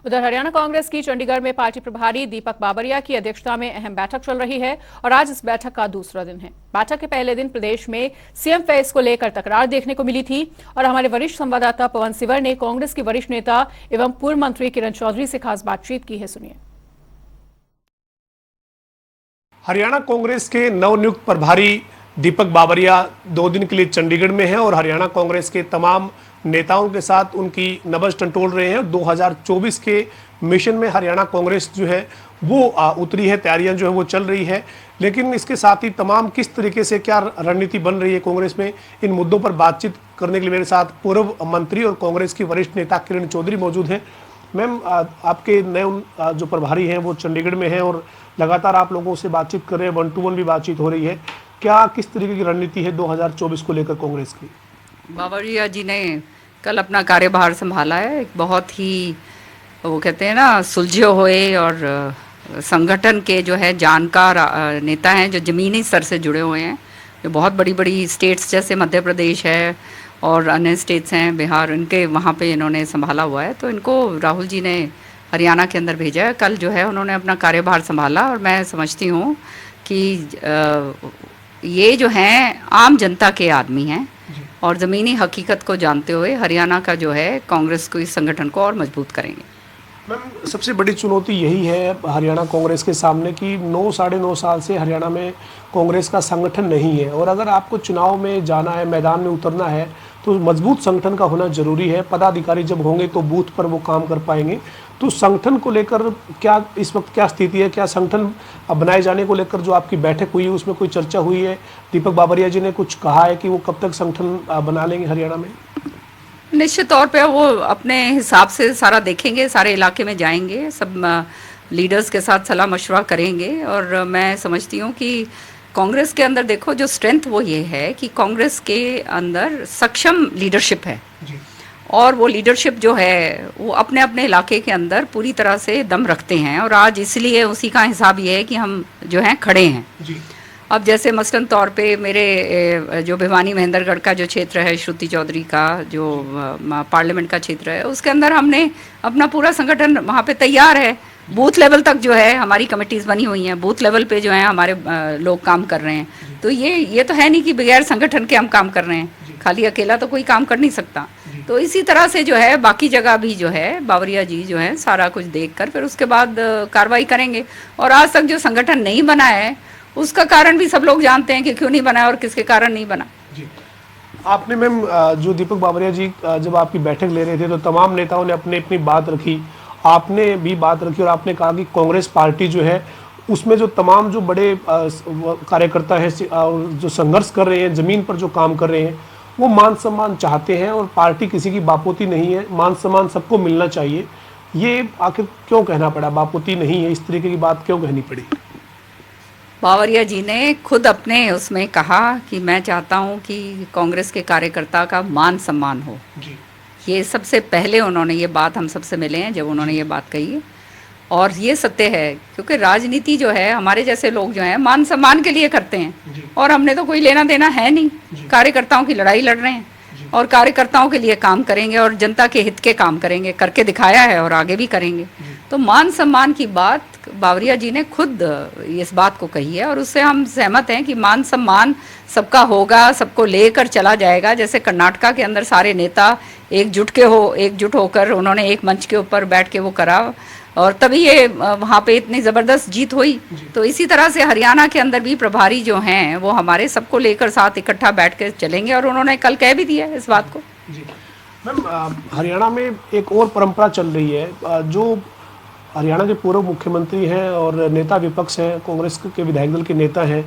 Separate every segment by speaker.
Speaker 1: उधर हरियाणा कांग्रेस की चंडीगढ़ में पार्टी प्रभारी दीपक बाबरिया की अध्यक्षता में अहम बैठक चल रही है और आज इस बैठक का दूसरा दिन है। बैठक के पहले दिन प्रदेश में सीएम फेस को लेकर तकरार देखने को मिली थी और हमारे वरिष्ठ संवाददाता पवन सिवर ने कांग्रेस के वरिष्ठ नेता एवं पूर्व मंत्री किरण चौधरी से खास बातचीत की है। सुनिए।
Speaker 2: हरियाणा कांग्रेस के नवनियुक्त प्रभारी दीपक बाबरिया 2 दिन के लिए चंडीगढ़ में हैं और हरियाणा कांग्रेस के तमाम नेताओं के साथ उनकी नब्ज टंटोल रहे हैं। 2024 के मिशन में हरियाणा कांग्रेस जो है वो उतरी है, तैयारियां जो है वो चल रही है। लेकिन इसके साथ ही तमाम किस तरीके से क्या रणनीति बन रही है कांग्रेस में, इन मुद्दों पर बातचीत करने के लिए मेरे साथ पूर्व मंत्री और कांग्रेस की वरिष्ठ नेता किरण चौधरी मौजूद हैं। मैम, आपके नए जो प्रभारी हैं वो चंडीगढ़ में हैं और लगातार आप लोगों से बातचीत कर रहे हैं, 1-to-1 भी बातचीत हो रही है। क्या किस तरीके की रणनीति है 2024 को लेकर कांग्रेस की?
Speaker 3: बाबरिया जी ने कल अपना कार्यभार संभाला है। एक बहुत ही, वो कहते हैं ना, सुलझे हुए और संगठन के जो है जानकार नेता हैं, जो ज़मीनी स्तर से जुड़े हुए हैं। जो बहुत बड़ी बड़ी स्टेट्स जैसे मध्य प्रदेश है और अन्य स्टेट्स हैं, बिहार, इनके वहाँ पे इन्होंने संभाला हुआ है। तो इनको राहुल जी ने हरियाणा के अंदर भेजा है। कल जो है उन्होंने अपना कार्यभार संभाला और मैं समझती हूँ कि ये जो हैं आम जनता के आदमी हैं और ज़मीनी हकीकत को जानते हुए हरियाणा का जो है कांग्रेस को, इस संगठन को और मजबूत करेंगे।
Speaker 2: मैम, सबसे बड़ी चुनौती यही है हरियाणा कांग्रेस के सामने कि 9-9.5 साल से हरियाणा में कांग्रेस का संगठन नहीं है और अगर आपको चुनाव में जाना है, मैदान में उतरना है तो मजबूत संगठन का होना जरूरी है। पदाधिकारी जब होंगे तो बूथ पर वो काम कर पाएंगे। तो संगठन को लेकर क्या इस वक्त क्या स्थिति है? क्या संगठन बनाए जाने को लेकर जो आपकी बैठक हुई है उसमें कोई चर्चा हुई है? दीपक बाबरिया जी ने कुछ कहा है कि वो कब तक संगठन बना लेंगे हरियाणा में?
Speaker 3: निश्चित तौर पे वो अपने हिसाब से सारा देखेंगे, सारे इलाके में जाएंगे, सब लीडर्स के साथ सलाह मशवरा करेंगे। और मैं समझती हूँ कि कांग्रेस के अंदर देखो जो स्ट्रेंथ वो ये है कि कांग्रेस के अंदर सक्षम लीडरशिप है जी। और वो लीडरशिप जो है वो अपने अपने इलाके के अंदर पूरी तरह से दम रखते हैं और आज इसलिए उसी का हिसाब ये है कि हम जो हैं खड़े हैं जी। अब जैसे मसलन तौर पे मेरे जो भिवानी महेंद्रगढ़ का जो क्षेत्र है, श्रुति चौधरी का जो पार्लियामेंट का क्षेत्र है, उसके अंदर हमने अपना पूरा संगठन वहाँ पे तैयार है। बूथ लेवल तक जो है हमारी कमेटीज़ बनी हुई हैं, बूथ लेवल पे जो है हमारे लोग काम कर रहे हैं। तो ये तो है नहीं कि बगैर संगठन के हम काम कर रहे हैं, खाली अकेला तो कोई काम कर नहीं सकता। तो इसी तरह से जो है बाकी जगह भी जो है बाबरिया जी जो है सारा कुछ देखकर फिर उसके बाद कार्रवाई करेंगे। और आज तक जो संगठन नहीं बना है उसका कारण भी सब लोग जानते हैं कि क्यों नहीं बना और किसके कारण नहीं बना जी।
Speaker 2: आपने मैम जो दीपक बाबरिया जी जब आपकी बैठक ले रहे थे तो तमाम नेताओं ने अपनी अपनी बात रखी, आपने भी बात रखी और आपने कहा कि कांग्रेस पार्टी जो है उसमें जो तमाम जो बड़े कार्यकर्ता हैं जो संघर्ष कर रहे हैं, जमीन पर जो काम कर रहे हैं, वो मान सम्मान चाहते हैं और पार्टी किसी की बापोती नहीं है, मान सम्मान सबको मिलना चाहिए। ये आखिर क्यों कहना पड़ा, बापोती नहीं है, इस तरीके की बात क्यों कहनी पड़ी?
Speaker 3: बाबरिया जी ने खुद अपने उसमें कहा कि मैं चाहता हूं कि कांग्रेस के कार्यकर्ता का मान सम्मान हो जी। ये सबसे पहले उन्होंने ये बात, हम सबसे मिले हैं जब उन्होंने ये बात कही है और ये सत्य है क्योंकि राजनीति जो है हमारे जैसे लोग जो हैं मान सम्मान के लिए करते हैं और हमने तो कोई लेना देना है नहीं। कार्यकर्ताओं की लड़ाई लड़ रहे हैं और कार्यकर्ताओं के लिए काम करेंगे और जनता के हित के काम करेंगे, करके दिखाया है और आगे भी करेंगे। तो मान सम्मान की बात बाबरिया जी ने खुद इस बात को कही है और उससे हम सहमत हैं कि मान सम्मान सबका होगा, सबको लेकर चला जाएगा। जैसे कर्नाटका के अंदर सारे नेता एकजुट होकर उन्होंने एक मंच के ऊपर बैठ के वो करा और तभी ये वहाँ पे इतनी ज़बरदस्त जीत हुई। तो इसी तरह से हरियाणा के अंदर भी प्रभारी जो हैं वो हमारे सबको लेकर साथ इकट्ठा बैठ कर चलेंगे और उन्होंने कल कह भी दिया इस बात को जी।
Speaker 2: मैम, हरियाणा में एक और परंपरा चल रही है, जो हरियाणा के पूर्व मुख्यमंत्री हैं और नेता विपक्ष हैं, कांग्रेस के विधायक दल के नेता हैं,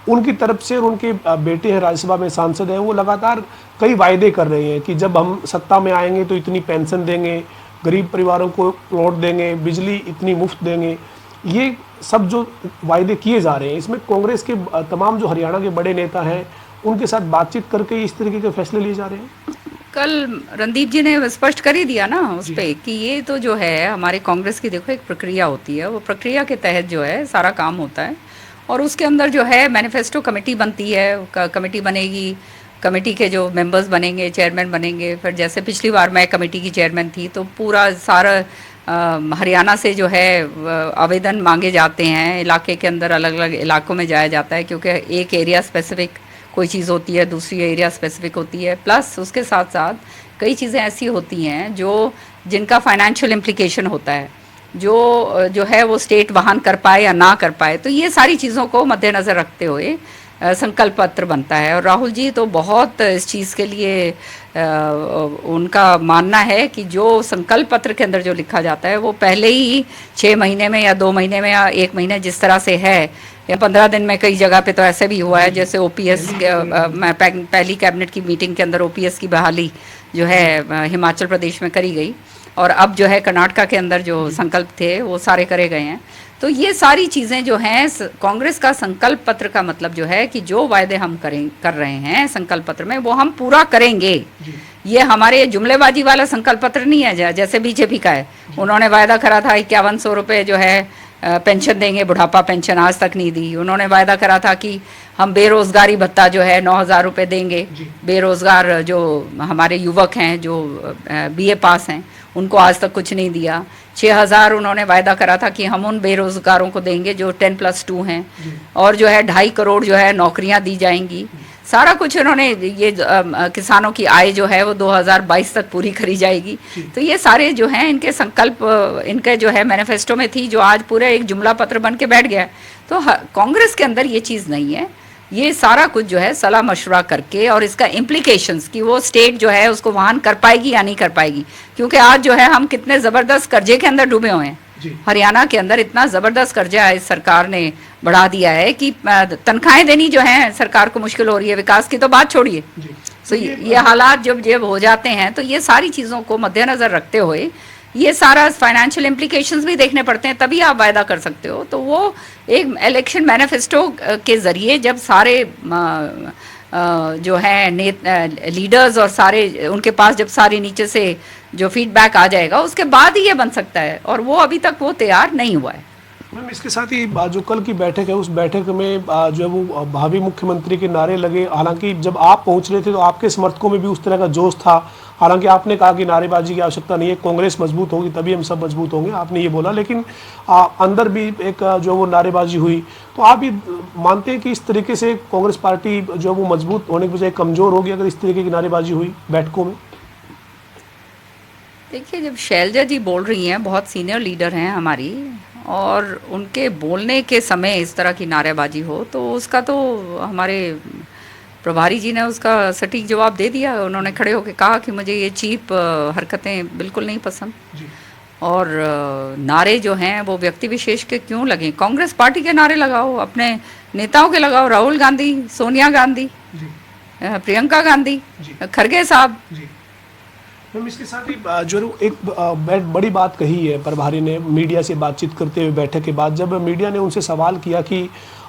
Speaker 2: उनकी तरफ से और उनके बेटे हैं राज्यसभा में सांसद हैं, वो लगातार कई वायदे कर रहे हैं कि जब हम सत्ता में आएंगे तो इतनी पेंशन देंगे, गरीब परिवारों को प्लॉट देंगे, बिजली इतनी मुफ्त देंगे। ये सब जो वायदे किए जा रहे हैं, इसमें कांग्रेस के तमाम जो हरियाणा के बड़े नेता हैं उनके साथ बातचीत करके इस तरीके के फैसले लिए जा रहे हैं।
Speaker 3: कल रणदीप जी ने स्पष्ट कर ही दिया ना उस पे कि ये तो जो है हमारे कांग्रेस की देखो एक प्रक्रिया होती है, वो प्रक्रिया के तहत जो है सारा काम होता है और उसके अंदर जो है मैनिफेस्टो कमेटी बनती है, कमेटी बनेगी, कमेटी के जो मेंबर्स बनेंगे, चेयरमैन बनेंगे। फिर जैसे पिछली बार मैं कमेटी की चेयरमैन थी तो पूरा सारा हरियाणा से जो है आवेदन मांगे जाते हैं, इलाके के अंदर अलग अलग इलाकों में जाया जाता है, क्योंकि एक एरिया स्पेसिफिक कोई चीज़ होती है, दूसरी एरिया स्पेसिफिक होती है, प्लस उसके साथ साथ कई चीज़ें ऐसी होती हैं जिनका फाइनेंशियल इम्प्लीकेशन होता है, जो है वो स्टेट वहन कर पाए या ना कर पाए। तो ये सारी चीज़ों को मद्देनज़र रखते हुए संकल्प पत्र बनता है। और राहुल जी तो बहुत इस चीज़ के लिए उनका मानना है कि जो संकल्प पत्र के अंदर जो लिखा जाता है वो पहले ही 6 महीने में या 2 महीने में या 1 महीने जिस तरह से है, या 15 दिन में, कई जगह पे तो ऐसे भी हुआ है, जैसे ओपीएस पहली कैबिनेट की मीटिंग के अंदर ओपीएस की बहाली जो है हिमाचल प्रदेश में करी गई, और अब जो है कर्नाटका के अंदर जो संकल्प थे वो सारे करे गए हैं। तो ये सारी चीज़ें जो हैं, कांग्रेस का संकल्प पत्र का मतलब जो है कि जो वायदे हम कर रहे हैं संकल्प पत्र में वो हम पूरा करेंगे। ये हमारे जुमलेबाजी वाला संकल्प पत्र नहीं है जैसे बीजेपी का है। उन्होंने वायदा करा था 5100 रुपये जो है पेंशन देंगे, बुढ़ापा पेंशन आज तक नहीं दी। उन्होंने वायदा करा था कि हम बेरोजगारी भत्ता जो है 9000 रुपये देंगे। बेरोजगार जो हमारे युवक हैं जो बीए पास हैं उनको आज तक कुछ नहीं दिया। 6000 उन्होंने वायदा करा था कि हम उन बेरोजगारों को देंगे जो 10+2 हैं, और जो है 2.5 करोड़ जो है नौकरियां दी जाएंगी। सारा कुछ उन्होंने ये किसानों की आय जो है वो 2022 तक पूरी करी जाएगी। तो ये सारे जो हैं इनके संकल्प, इनके जो है मैनिफेस्टो में थी, जो आज पूरे एक जुमला पत्र बन के बैठ गया। तो कांग्रेस के अंदर ये चीज़ नहीं है। ये सारा कुछ जो है सलाह मशवरा करके, और इसका इम्प्लीकेशंस कि वो स्टेट जो है उसको वहन कर पाएगी या नहीं कर पाएगी, क्योंकि आज जो है हम कितने ज़बरदस्त कर्जे के अंदर डूबे हुए हैं। हरियाणा के अंदर इतना ज़बरदस्त कर्जा इस सरकार ने बढ़ा दिया है कि तनख्वाहें देनी जो है सरकार को मुश्किल हो रही है, विकास की तो बात छोड़िए। तो ये हालात जब हो जाते हैं तो ये सारी चीज़ों को मद्देनज़र रखते हुए ये सारा फाइनेंशियल इम्प्लीकेशंस भी देखने पड़ते हैं, तभी आप वायदा कर सकते हो। तो वो एक इलेक्शन मैनिफेस्टो के ज़रिए जब सारे जो है लीडर्स और सारे उनके पास जब सारे नीचे से जो फीडबैक आ जाएगा उसके बाद ही ये बन सकता है, और वो अभी तक वो तैयार नहीं हुआ है।
Speaker 2: मैम, इसके साथ ही जो कल की बैठक है उस बैठक में जो है वो भावी मुख्यमंत्री के नारे लगे। हालांकि जब आप पहुंच रहे थे तो आपके समर्थकों में भी उस तरह का जोश था। हालांकि आपने कहा कि नारेबाजी की आवश्यकता नहीं है, कांग्रेस मजबूत होगी तभी हम सब मजबूत होंगे, आपने ये बोला। लेकिन अंदर भी एक जो वो नारेबाजी हुई। तो आप ये मानते हैं कि इस तरीके से कांग्रेस पार्टी जो वो मजबूत होने की बजाय कमज़ोर होगी अगर इस तरीके की नारेबाजी हुई बैठकों में?
Speaker 3: देखिए, जब शैलजा जी बोल रही हैं, बहुत सीनियर लीडर हैं हमारी, और उनके बोलने के समय इस तरह की नारेबाजी हो तो उसका तो हमारे प्रभारी जी ने उसका सटीक जवाब दे दिया। उन्होंने खड़े होकर कहा कि मुझे ये चीप हरकतें बिल्कुल नहीं पसंद, और नारे जो हैं वो व्यक्ति विशेष के क्यों लगें। कांग्रेस पार्टी के नारे लगाओ, अपने नेताओं के लगाओ, राहुल गांधी, सोनिया गांधी, प्रियंका गांधी, खड़गे साहब।
Speaker 2: मैम, इसके साथ ही जो एक बड़ी बात कही है प्रभारी ने मीडिया से बातचीत करते हुए बैठक के बाद, जब मीडिया ने उनसे सवाल किया कि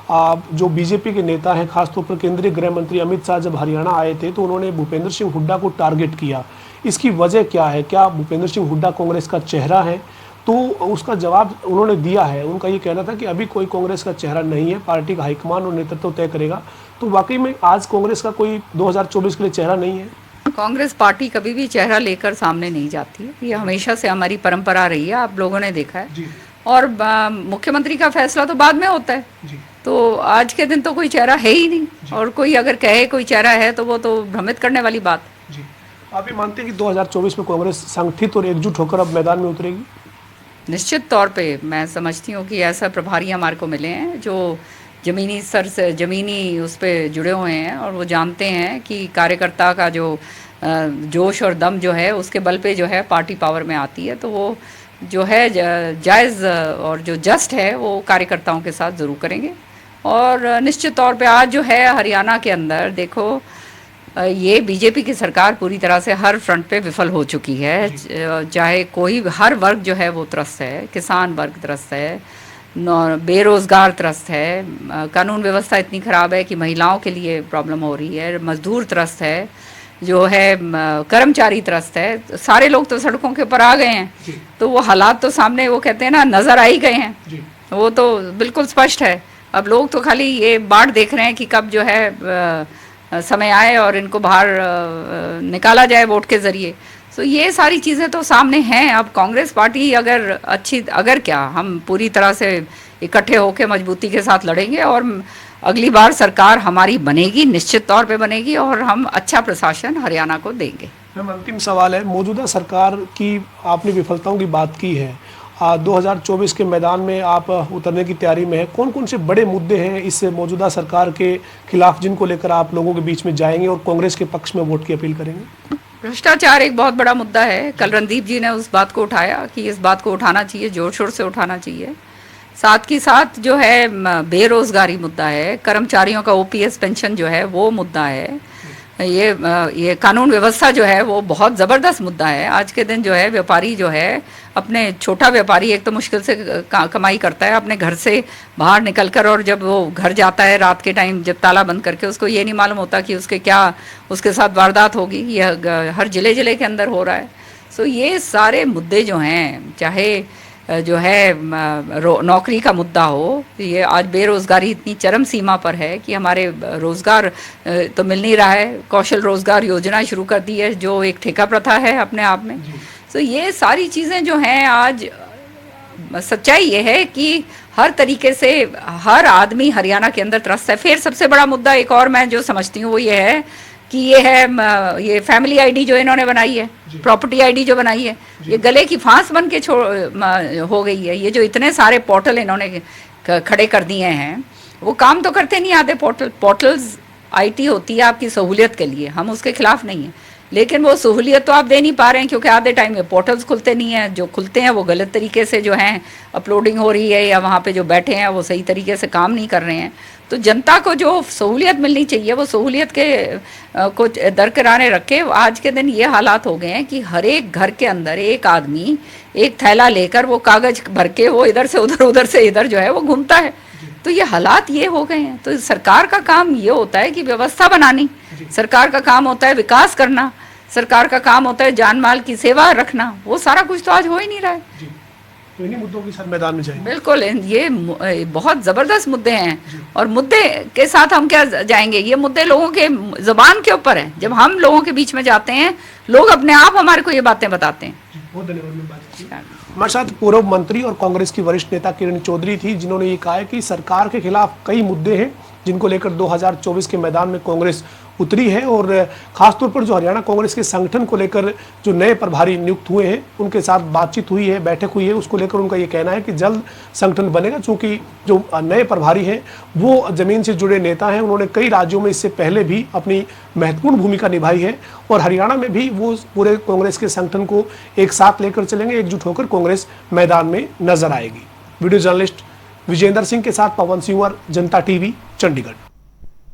Speaker 2: जो बीजेपी के नेता हैं, खासतौर पर केंद्रीय गृह मंत्री अमित शाह जब हरियाणा आए थे तो उन्होंने भूपेंद्र सिंह हुड्डा को टारगेट किया। इसकी वजह क्या है? क्या भूपेंद्र सिंह हुड्डा कांग्रेस का चेहरा है? तो उसका जवाब उन्होंने दिया है। उनका ये कहना था कि अभी कोई कांग्रेस का चेहरा नहीं है, पार्टी का हाईकमान और नेतृत्व तय करेगा। तो वाकई में आज कांग्रेस का कोई 2024 के लिए चेहरा नहीं है?
Speaker 3: कांग्रेस पार्टी कभी भी चेहरा लेकर सामने नहीं जाती है, ये हमेशा से हमारी परंपरा रही है, आप लोगों ने देखा है। और मुख्यमंत्री का फैसला तो बाद में होता है। तो आज के दिन तो कोई चेहरा है ही नहीं, और कोई अगर कहे कोई चेहरा है तो वो तो भ्रमित करने वाली बात।
Speaker 2: जी, आप ये मानते हैं कि 2024 में कांग्रेस संगठित और एकजुट होकर अब मैदान में उतरेगी?
Speaker 3: निश्चित तौर पे मैं समझती हूँ कि ऐसा प्रभारी हमारे को मिले हैं जो ज़मीनी स्तर से ज़मीनी उस पर जुड़े हुए हैं, और वो जानते हैं कि कार्यकर्ता का जो जोश और दम जो है उसके बल पे जो है पार्टी पावर में आती है। तो वो जो है जायज़ और जो जस्ट है वो कार्यकर्ताओं के साथ ज़रूर करेंगे। और निश्चित तौर पे आज जो है हरियाणा के अंदर देखो, ये बीजेपी की सरकार पूरी तरह से हर फ्रंट पे विफल हो चुकी है। चाहे कोई, हर वर्ग जो है वो त्रस्त है, किसान वर्ग त्रस्त है, बेरोज़गार त्रस्त है, कानून व्यवस्था इतनी ख़राब है कि महिलाओं के लिए प्रॉब्लम हो रही है, मज़दूर त्रस्त है, जो है कर्मचारी त्रस्त है। सारे लोग तो सड़कों के ऊपर आ गए हैं। तो वो हालात तो सामने, वो कहते हैं ना, नज़र आ ही गए हैं। वो तो बिल्कुल स्पष्ट है। अब लोग तो खाली ये बाट देख रहे हैं कि कब जो है समय आए और इनको बाहर निकाला जाए वोट के ज़रिए। तो ये सारी चीज़ें तो सामने हैं। अब कांग्रेस पार्टी अगर क्या हम पूरी तरह से इकट्ठे होकर मजबूती के साथ लड़ेंगे और अगली बार सरकार हमारी बनेगी, निश्चित तौर पे बनेगी और हम अच्छा प्रशासन हरियाणा को देंगे।
Speaker 2: मैम, अंतिम सवाल है, मौजूदा सरकार की आपने विफलताओं की बात की है, 2024 के मैदान में आप उतरने की तैयारी में है। कौन कौन से बड़े मुद्दे हैं इस मौजूदा सरकार के खिलाफ जिनको लेकर आप लोगों के बीच में जाएंगे और कांग्रेस के पक्ष में वोट की अपील करेंगे?
Speaker 3: भ्रष्टाचार एक बहुत बड़ा मुद्दा है। कल रणदीप जी ने उस बात को उठाया कि इस बात को उठाना चाहिए, जोर शोर से उठाना चाहिए। साथ ही साथ जो है बेरोजगारी मुद्दा है, कर्मचारियों का ओपीएस पेंशन जो है वो मुद्दा है, ये कानून व्यवस्था जो है वो बहुत ज़बरदस्त मुद्दा है। आज के दिन जो है व्यापारी जो है, अपने छोटा व्यापारी एक तो मुश्किल से कमाई करता है अपने घर से बाहर निकलकर, और जब वो घर जाता है रात के टाइम जब ताला बंद करके, उसको ये नहीं मालूम होता कि उसके साथ वारदात होगी। यह हर जिले के अंदर हो रहा है। सो ये सारे मुद्दे जो हैं, चाहे जो है नौकरी का मुद्दा हो, ये आज बेरोज़गारी इतनी चरम सीमा पर है कि हमारे रोज़गार तो मिल नहीं रहा है। कौशल रोज़गार योजना शुरू कर दी है जो एक ठेका प्रथा है अपने आप में। तो ये सारी चीज़ें जो हैं, आज सच्चाई ये है कि हर तरीके से हर आदमी हरियाणा के अंदर त्रस्त है। फिर सबसे बड़ा मुद्दा एक और मैं जो समझती हूँ वो ये है कि ये फैमिली आईडी जो इन्होंने बनाई है, प्रॉपर्टी आईडी जो बनाई है, ये गले की फांस बन के हो गई है। ये जो इतने सारे पोर्टल इन्होंने खड़े कर दिए हैं, वो काम तो करते नहीं आते। पोर्टल्स आईटी होती है आपकी सहूलियत के लिए, हम उसके खिलाफ नहीं हैं, लेकिन वो सहूलियत तो आप दे नहीं पा रहे हैं क्योंकि आधे टाइम में पोर्टल्स खुलते नहीं हैं। जो खुलते हैं वो गलत तरीके से जो हैं अपलोडिंग हो रही है, या वहाँ पे जो बैठे हैं वो सही तरीके से काम नहीं कर रहे हैं। तो जनता को जो सहूलियत मिलनी चाहिए वो सहूलियत के को दरकिनारे रखे। आज के दिन ये हालात हो गए हैं कि हर एक घर के अंदर एक आदमी एक थैला लेकर वो कागज भर के वो इधर से उधर से इधर जो है वो घूमता है। तो ये हालात ये हो गए हैं। तो सरकार का काम ये होता है कि व्यवस्था बनानी, सरकार का काम होता है विकास करना, सरकार का काम होता है जान माल की सेवा रखना। वो सारा कुछ तो आज हो ही नहीं रहा है।
Speaker 2: तो इन्हीं मुद्दों के साथ मैदान में जाएंगे।
Speaker 3: बिल्कुल, ये बहुत ज़बरदस्त मुद्दे हैं और मुद्दे के साथ हम क्या जाएंगे, ये मुद्दे लोगों के ज़बान के ऊपर है। जब हम लोगों के बीच में जाते हैं, लोग अपने आप हमारे को ये बातें बताते हैं।
Speaker 2: बहुत धन्यवाद। हमारे साथ पूर्व मंत्री और कांग्रेस की वरिष्ठ नेता किरण चौधरी थी, जिन्होंने ये कहा है कि सरकार के खिलाफ कई मुद्दे हैं जिनको लेकर 2024 के मैदान में कांग्रेस उतरी है, और खासतौर पर जो हरियाणा कांग्रेस के संगठन को लेकर जो नए प्रभारी नियुक्त हुए हैं उनके साथ बातचीत हुई है, बैठक हुई है, उसको लेकर उनका ये कहना है कि जल्द संगठन बनेगा। चूँकि जो नए प्रभारी हैं वो जमीन से जुड़े नेता हैं, उन्होंने कई राज्यों में इससे पहले भी अपनी महत्वपूर्ण भूमिका निभाई है, और हरियाणा में भी वो पूरे कांग्रेस के संगठन को एक साथ लेकर चलेंगे। एकजुट होकर कांग्रेस मैदान में नजर आएगी। वीडियो जर्नलिस्ट विजेंद्र सिंह के साथ पवन सिंह, जनता टीवी, चंडीगढ़।